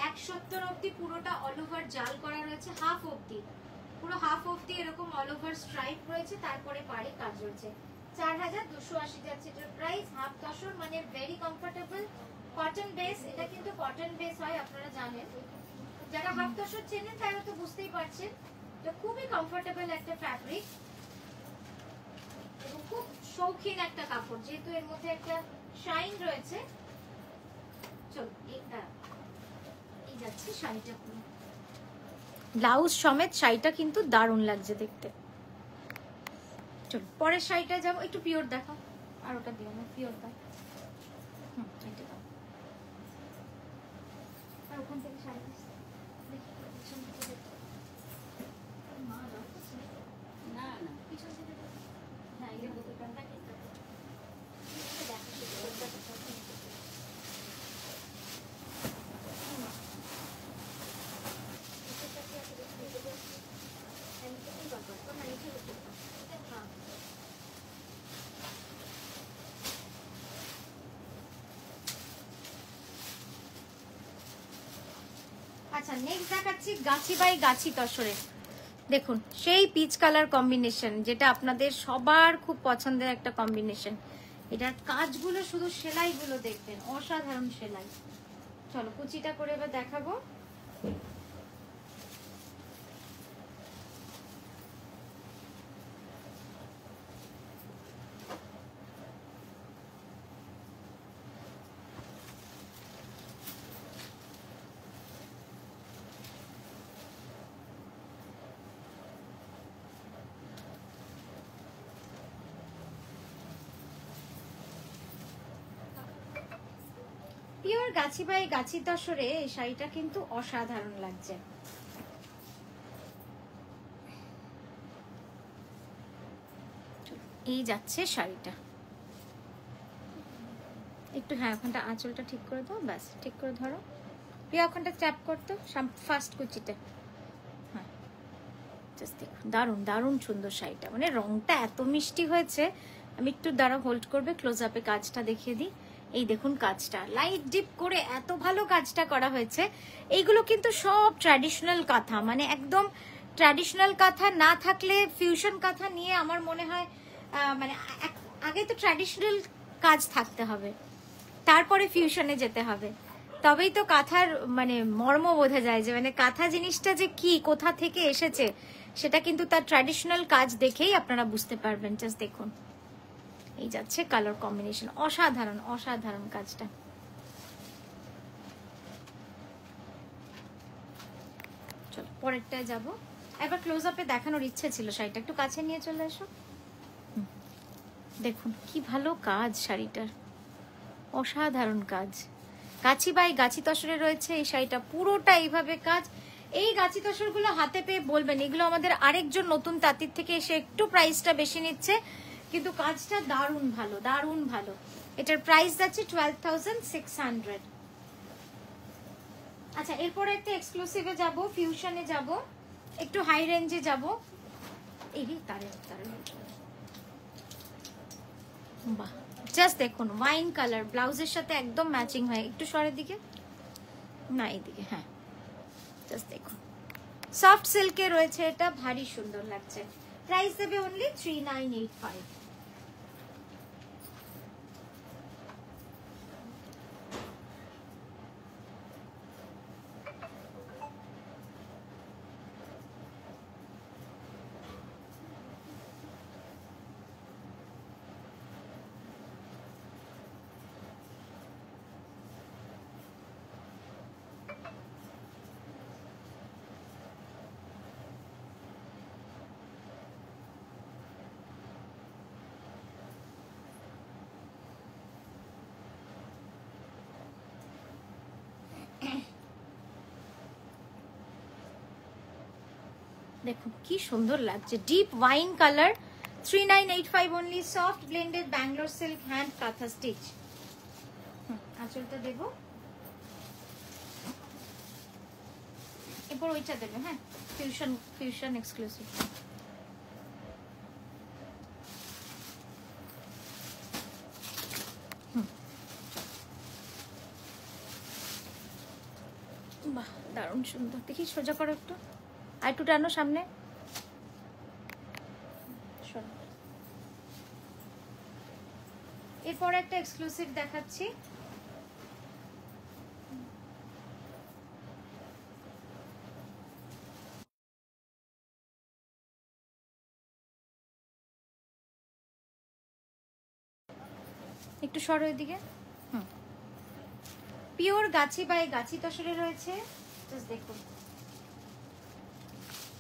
170 অবধি পুরোটা অল ওভার জাল করা রয়েছে, হাফ অবধি, পুরো হাফ অবধি এরকম অল ওভার স্ট্রাইপ রয়েছে, তারপরে পাড়ে কাজ রয়েছে। 4280 যাচ্ছে এটার প্রাইস। হাফ তসর মানে ভেরি কমফোর্টেবল, কটন বেস। এটা কিন্তু কটন বেস হয়, আপনারা জানেন, যারা হাফ তসর চেনেন তারা তো বুঝতেই পারছেন। এটা খুবই কমফোর্টেবল একটা ফ্যাব্রিক এবং খুব শৌখিন একটা কাপড়, যেহেতু এর মধ্যে একটা শাইন রয়েছে। চলো এই যাচ্ছে শাড়িটা, পুরো ব্লাউজ সমেত শাড়িটা কিন্তু দারুণ লাগছে দেখতে। চলো পরের শাড়িটা যাবো, একটু পিওর দেখো, আর ওটা দিও না, পিওর দাও। এটা দাও, আর ওখান থেকে শাড়ি দেখি পিছন থেকে দেখো। মা দাও না না পিছন থেকে দেখো না, এই যে বোতলটা না এটা দেখো, আচ্ছা নেক্সট দেখাচ্ছি গাছি বাই গাছি তসরে। দেখুন সেই পিচ কালার কম্বিনেশন, যেটা আপনাদের সবার খুব পছন্দের একটা কম্বিনেশন। এটার কাজগুলো শুধু সেলাইগুলো দেখবেন, অসাধারণ সেলাই। চলো কুচিটা করে এবার দেখাবো। পিওর গাছি বাই গাছি তসরে এই শাড়িটা কিন্তু অসাধারণ লাগছে। এই যাচ্ছে শাড়িটা, একটু হ্যাঁ ওখানটা আঁচলটা ঠিক করে দাও, ব্যাস ঠিক করে ধরো প্রিয়া, ওখানটা চ্যাপ করতো ফার্স্ট কুচিটা। হ্যাঁ জাস্ট দেখুন দারুণ দারুণ সুন্দর শাড়িটা, মানে রংটা এত মিষ্টি হয়েছে। আমি একটু দ্বারা হোল্ড করবে, ক্লোজ আপে কাজটা দেখিয়ে দিই। এই দেখুন কাজটা লাইট ডিপ করে এত ভালো কাজটা করা হয়েছে। এইগুলো কিন্তু সব ট্র্যাডিশনাল কাঁথা, মানে একদম ট্র্যাডিশনাল কাঁথা না থাকলে ফিউশন কাঁথা নিয়ে আমার মনে হয় মানে আগে তো ট্র্যাডিশনাল কাজ থাকতে হবে, তারপরে ফিউশনে যেতে হবে, তবেই তো কাঁথার মানে মর্ম বোঝা যায়, যে মানে কাঁথা জিনিসটা যে কি, কোথা থেকে এসেছে, সেটা কিন্তু তার ট্র্যাডিশনাল কাজ দেখেই আপনারা বুঝতে পারবেন। জাস্ট দেখুন এই যাচ্ছে কালার কম্বিনেশন, অসাধারণ অসাধারণ কাজটা। চলো পরেরটায় যাব। একবার ক্লোজ আপে দেখানোর ইচ্ছে ছিল শাড়িটা, একটু কাছে নিয়ে চলে এসো। দেখুন কি ভালো কাজ শাড়িটার, অসাধারণ কাজ। গাছি বাই গাছি তসরে রয়েছে এই শাড়িটা, পুরোটা এইভাবে কাজ। এই গাছি তসরগুলো হাতে পেয়ে বলবেন এগুলো আমাদের আরেকজন নতুন তাঁতির থেকে এসে একটু প্রাইসটা বেশি নিচ্ছে, কিন্তু কাজটা দারুণ ভালো, দারুণ ভালো। এটার প্রাইস যাচ্ছে 12,600। আচ্ছা এরপরে একটা এক্সক্লুসিভে যাব, ফিউশনে যাব, একটু হাই রেঞ্জে যাব। এই তারে বাহ জাস্ট দেখুন ওয়াইন কালার, ব্লাউজের সাথে একদম ম্যাচিং হয়। একটু সরের দিকে না, এইদিকে, হ্যাঁ জাস্ট দেখুন সফট সিল্কে রয়েছে, এটা ভারী সুন্দর লাগছে। প্রাইস দেবে অনলি 3985। দেখুন কি সুন্দর লাগছে, deep wine colour, 3985 only. Soft blended Bangalore silk hand কাঁথা স্টিচ। আঁচলটা দেব, এরপর ওইটা দেবে। হ্যাঁ, ফিউশন এক্সক্লুসিভ। বাহ, দারুণ সুন্দর। দেখি সোজা করো একটু, আর একটু টানো সামনে। এরপর একটা এক্সক্লুসিভ দেখাচ্ছি, একটু সরো এদিকে। পিওর গাছি বাই গাছি তসরে রয়েছে। জাস্ট দেখুন,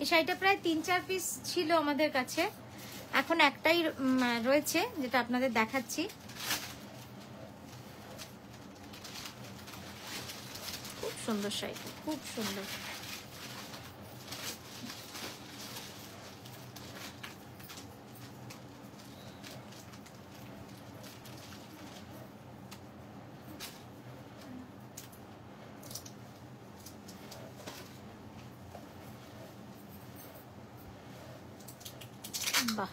এই শাড়িটা প্রায় 3-4 পিস ছিল আমাদের কাছে, এখন একটাই রয়েছে যেটা আপনাদের দেখাচ্ছি। খুব সুন্দর শাড়ি, খুব সুন্দর। বাহ,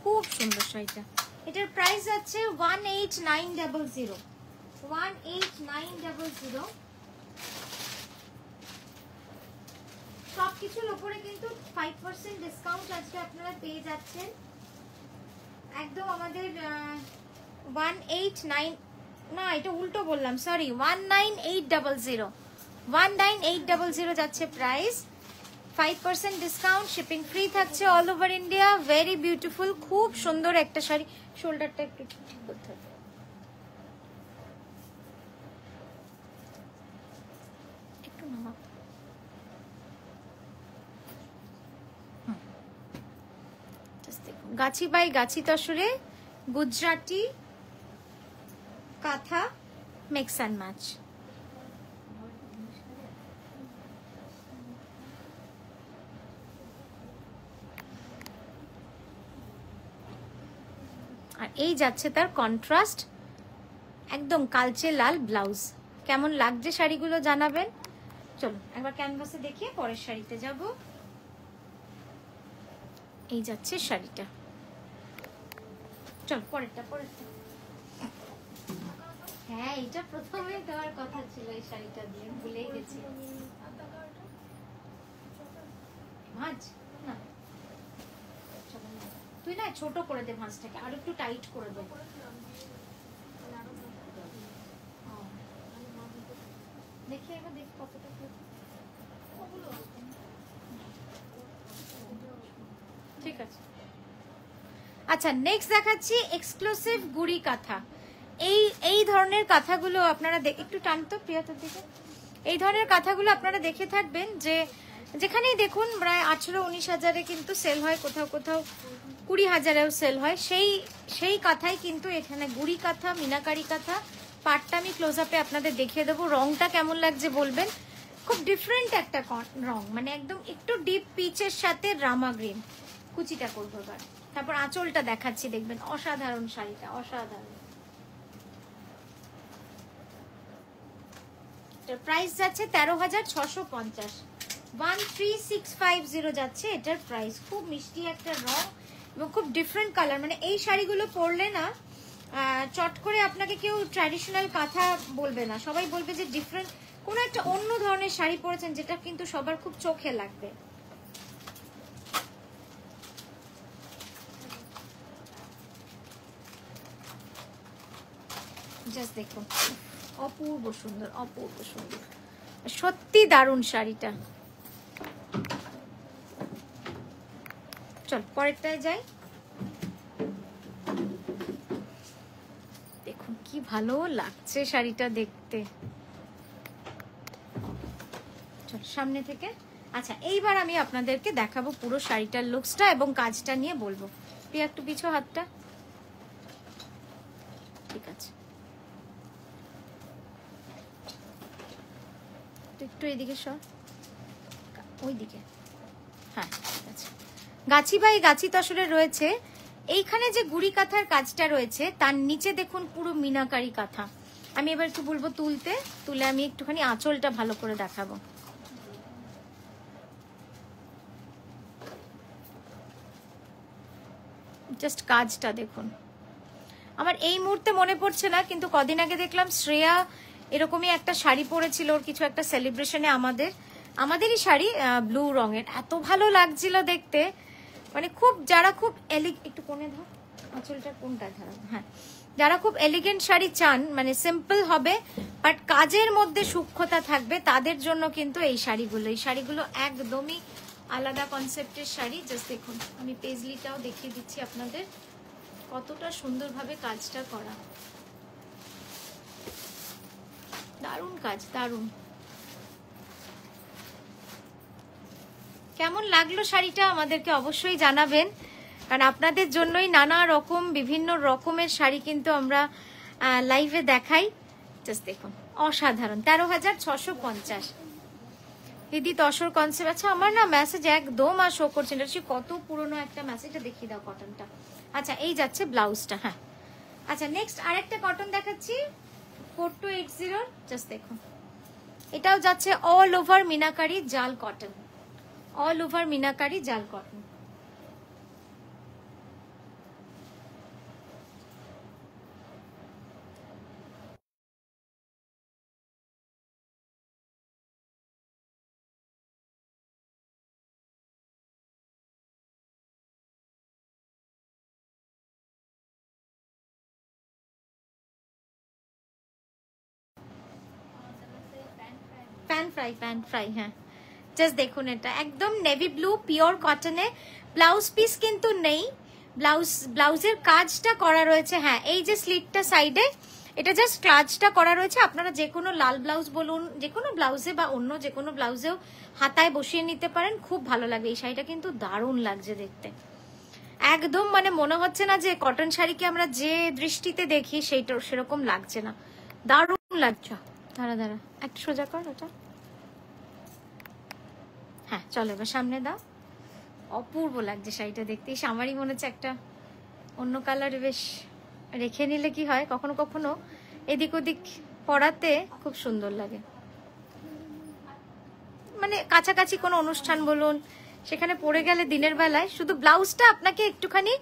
খুব সুন্দর শাড়িটা। এটার প্রাইস আছে 18900। 18900। সবকিছুর উপরে কিন্তু 5% ডিসকাউন্ট আজকে আপনারা পেয়ে যাচ্ছেন। একদম আমাদের 189, না এটা উল্টো বললাম, সরি, 19800। 19800 যাচ্ছে প্রাইস। 5% ডিসকাউন্ট, শিপিং ফ্রি থাকছে all over India. Very beautiful, খুব সুন্দর একটা শাড়ি। শোল্ডারটা একটু ঠিক করতে হবে। একটু নামা। গাছি বাই গাছি তসরে গুজরাটি কাঁথা মিক্স অ্যান্ড ম্যাচ। আর এই যাচ্ছে তার কন্ট্রাস্ট, একদম কালচে লাল ব্লাউজ। কেমন লাগছে শাড়িগুলো জানাবেন। চলুন একবার ক্যানভাসে দেখিয়ে পরের শাড়িতে যাব। এই যাচ্ছে শাড়িটা। চল পরেরটা। হ্যাঁ, এটা প্রথমে দেওয়ার কথা ছিল, এই শাড়িটা দিয়ে ভুলেই গেছি। ভাঁজ না, তুই না ছোট করে দে ভাঁজটাকে, আর একটু টাইট করে দে। দেখি এবার, দেখ কতটা। ঠিক আছে। আচ্ছা, নেক্সট দেখাচ্ছি এক্সক্লুসিভ গুড়ি কাঁথা। এই ধরনের কাঁথাগুলো আপনারা একটু টানতো প্রিয়তার দিকে। এই ধরনের কাঁথাগুলো আপনারা দেখে থাকবেন যে যেখানেই দেখুন প্রায় 18-19 হাজারে কিন্তু সেল হয়, কোথাও 20,000-এও সেল হয়। সেই কাঁথাই কিন্তু এখানে গুড়ি কাঁথা, মিনাকারি কাঁথা। পাটটা আমি ক্লোজ আপে আপনাদের দেখিয়ে দেবো। রংটা কেমন লাগছে বলবেন। খুব ডিফারেন্ট একটা রং, মানে একদম একটু ডিপ পিচের সাথে রামা গ্রিন। কুচিটা করবো এবার, তারপর আঁচলটা দেখাচ্ছি, দেখবেন অসাধারণ শাড়িটা, অসাধারণ। প্রাইস যাচ্ছে 13,650। 13650 যাচ্ছে এটার প্রাইস। খুব মিষ্টি একটা রং এবং খুব ডিফারেন্ট কালার। মানে এই শাড়িগুলো পরলে না চট করে আপনাকে কেউ ট্র্যাডিশনাল কাঁথা বলবে না, সবাই বলবে যে ডিফারেন্ট কোনো একটা অন্য ধরনের শাড়ি পরেছেন, যেটা কিন্তু সবার খুব চোখে লাগবে। জাস্ট দেখুন, অপূর্ব সুন্দর, অপূর্ব সুন্দর, সত্যি দারুণ শাড়িটা। চল পরেরটায় যাই। দেখুন কি ভালো লাগছে শাড়িটা দেখতে। চল সামনে থেকে। আচ্ছা এইবার আমি আপনাদেরকে দেখাবো পুরো শাড়িটার লুকসটা এবং কাজটা নিয়ে বলবো। প্রিয়া একটু পিছো হাতটা, ঠিক আছে, একটু এইদিকে সর, ওইদিকে, হ্যাঁ ঠিক আছে। গাছি বাই গাছি তসরে রয়েছে। এইখানে যে গুড়ি কাঁথার কাজটা রয়েছে তার নিচে দেখুন পুরো মিনাকারি কাঁথা। আমি এবার একটু বলবো তুলতে, তুলে আমি একটুখানি আঁচলটা ভালো করে দেখাবো। জাস্ট কাজটা দেখুন। আমার এই মুহূর্তে মনে পড়ছে না, কিন্তু কদিন আগে দেখলাম শ্রেয়া এরকমই একটা শাড়ি পরেছিল, ওর কিছু একটা সেলিব্রেশনে, আমাদেরই শাড়ি, ব্লু রঙের, এত ভালো লাগছিল দেখতে। মানে খুব যারা খুব একটু কোণে ধর, আঁচলটা কোনটা ধরাবো, হ্যাঁ, যারা খুব এলিগেন্ট শাড়ি চান, মানে সিম্পল হবে বাট কাজের মধ্যে সূক্ষ্মতা থাকবে, তাদের জন্য কিন্তু এই শাড়িগুলো একদমই আলাদা কনসেপ্টের শাড়ি। জাস্ট দেখুন, আমি পেজলিটাও দেখিয়ে দিচ্ছি আপনাদের, কতটা সুন্দরভাবে কাজটা করা, দারুণ কাজ, দারুণ। কেমন লাগলো শাড়িটা আমাদেরকে অবশ্যই জানাবেন, কারণ আপনাদের জন্যই নানা রকম বিভিন্ন রকমের শাড়ি কিন্তু আমরা লাইভে দেখাই। জাস্ট দেখুন, অসাধারণ। 13,650 দিদি তসর কনসেপ্ট। আচ্ছা আমার না মেসেজ একদম আর শো করছে না, কত পুরনো একটা মেসেজটা দেখিয়ে দাও কটনটা। আচ্ছা এই যাচ্ছে ব্লাউজটা, হ্যাঁ। আচ্ছা নেক্সট আরেকটা কটন দেখাচ্ছি, 4280। জাস্ট দেখুন, এটাও যাচ্ছে অল ওভার মিনাকারি জাল কটন, অল ওভার মিনাকারি জাল কটন। প্যান ফ্রাই, হ্যাঁ। জাস্ট দেখুন, এটা একদম নেভি ব্লু পিওর কটনে, ব্লাউজ পিস কিন্তু নেই, ব্লাউজের কাজটা করা রয়েছে, হ্যাঁ এই যে স্লিটটা সাইডে, এটা জাস্ট কাজটা করা রয়েছে। আপনারা যে কোনো লাল ব্লাউজ বলুন, যে কোনো ব্লাউজে বা অন্য যে কোনো ব্লাউজেও হাতায় বসিয়ে নিতে পারেন, খুব ভালো লাগবে। এই শাড়িটা কিন্তু দারুণ লাগছে দেখতে, একদম মানে মনে হচ্ছে না যে কটন শাড়িকে আমরা যে দৃষ্টিতে দেখি সেইটা সেরকম লাগছে না, দারুণ লাগছে। দাঁড়া একটু সোজা কর ওটা, হ্যাঁ চলো এবার সামনে দাও। অপূর্ব লাগছে শাড়িটা দেখতে, আমারই মনে হচ্ছে একটা অন্য কালার বেশ রেখে নিলে কি হয়, কখনো কখনো এদিক ওদিক পরাতে খুব সুন্দর লাগে, মানে কাছাকাছি কোনো অনুষ্ঠান বলুন সেখানে পরে গেলে দিনের বেলায়। শুধু ব্লাউজটা আপনাকে একটুখানি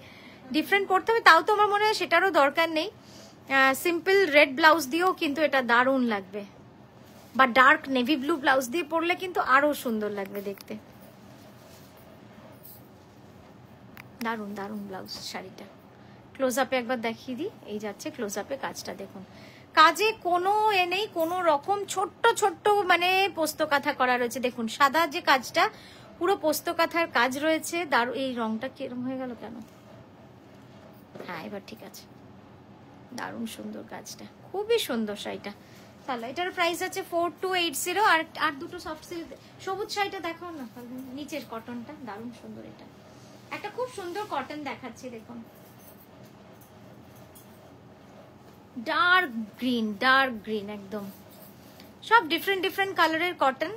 ডিফারেন্ট পরতে হবে, তাও তো আমার মনে হয় সেটারও দরকার নেই, সিম্পল রেড ব্লাউজ দিয়েও কিন্তু এটা দারুণ লাগবে, বা ডার্ক নেভি ব্লু ব্লাউজ দিয়ে পরলে কিন্তু আরো সুন্দর লাগবে দেখতে। দারুণ দারুণ ব্লাউজ শাড়িটা। ক্লোজ আপে একবার দেখিয়ে দিই, এই যাচ্ছে ক্লোজ আপে কাজটা দেখুন, কাজে কোনো নেই, কোনো রকম ছোট্ট ছোট্ট মানে পোস্ত কাঁথা করা রয়েছে। দেখুন সাদা যে কাজটা, পুরো পোস্ত কাঁথার কাজ রয়েছে। দারুণ, এই রংটা কিরম হয়ে গেল কেন, হ্যাঁ এবার ঠিক আছে, দারুণ সুন্দর কাজটা, খুবই সুন্দর শাড়িটা। তাহলে এটার প্রাইস আছে 4280। আর দুটো সফট সিল্ক সবুজ শাড়িটা দেখাও না, নিচের কটনটা দারুণ সুন্দর, এটা একটা খুব সুন্দর কটন দেখাচ্ছি দেখুন, ডার্ক গ্রিন একদম, সব ডিফারেন্ট ডিফারেন্ট কালারের কটন,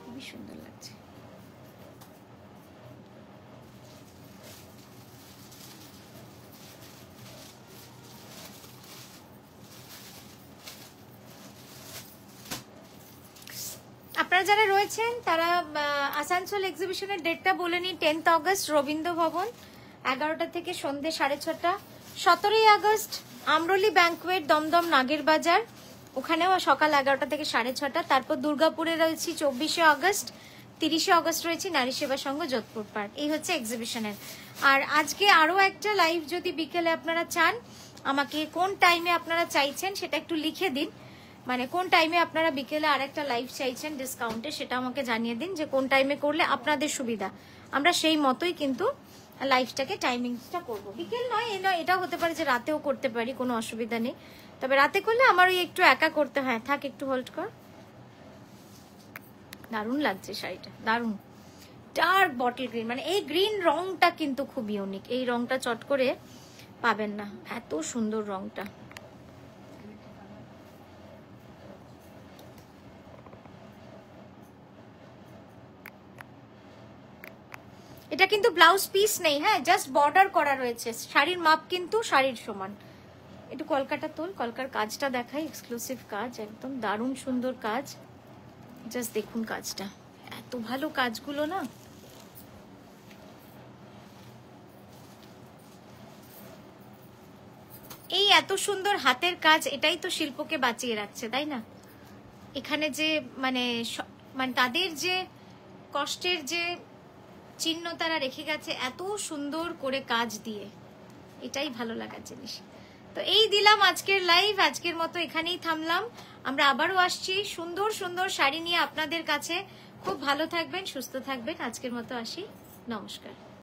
খুবই সুন্দর লাগছে। আপনারা যারা রয়েছেন তারা আসানসোল এক্সিবিশনের ডেটটা বলে নিন, 10th অগস্ট রবীন্দ্র ভবন, 11টা থেকে সন্ধ্যে 6:30। 17ই আগস্ট আমরলি ব্যাংকুয়েট দমদম নাগের বাজার, ওখানেও সকাল 11টা থেকে 6:30। তারপর দুর্গাপুরে রয়েছি 24শে আগস্ট 30শে অগস্ট রয়েছে নারী সেবা সংঘ যোধপুর পার্ক। এই হচ্ছে এক্সিবিশনের। আর আজকে আরো একটা লাইভ যদি বিকেলে আপনারা চান, আমাকে কোন টাইমে আপনারা চাইছেন সেটা একটু লিখে দিন। মানে কোন টাইমে আপনারা বিকেলে আরেকটা লাইভ চাইছেন ডিসকাউন্টে, সেটা আমাকে জানিয়ে দিন যে কোন টাইমে করলে আপনাদের সুবিধা। আমরা সেই মতোই কিন্তু লাইভটাকে টাইমিংসটা করব। বিকেল নয়, এটাও হতে পারে যে রাতেও করতে পারি, কোনো অসুবিধা নেই। তবে রাতে করলে আমার ওই একটু একা করতে হয়। থাক, একটু হোল্ড কর। দারুণ লাগছে শাড়িটা, দারুণ ডার্ক বটল গ্রিন। মানে এই গ্রিন রংটা কিন্তু খুব ইউনিক, এই রংটা চট করে পাবেন না, এত সুন্দর রংটা। এটা কিন্তু ব্লাউজ পিস নেই, হ্যাঁ, জাস্ট বর্ডার করা রয়েছে। শাড়ির মাপ কিন্তু শাড়ির সমান। একটু কলকাটা তোল, কলকার কাজটা দেখাই, এক্সক্লুসিভ কাজ, একদম দারুণ সুন্দর কাজ। জাস্ট দেখুন কাজটা, এত ভালো কাজগুলো না। এই এত সুন্দর হাতের কাজ, এটাই তো শিল্পকে বাঁচিয়ে রাখছে, তাই না? এখানে যে মানে তাদের যে কষ্টের যে চিহ্ন তারা রেখে গেছে এত সুন্দর করে কাজ দিয়ে, এটাই ভালো লাগার জিনিস। তো এই দিলাম আজকের লাইভ, আজকের মতো এখানেই থামলাম। আমরা আবারও আসছি সুন্দর সুন্দর শাড়ি নিয়ে আপনাদের কাছে। খুব ভালো থাকবেন, সুস্থ থাকবেন। আজকের মতো আসি, নমস্কার।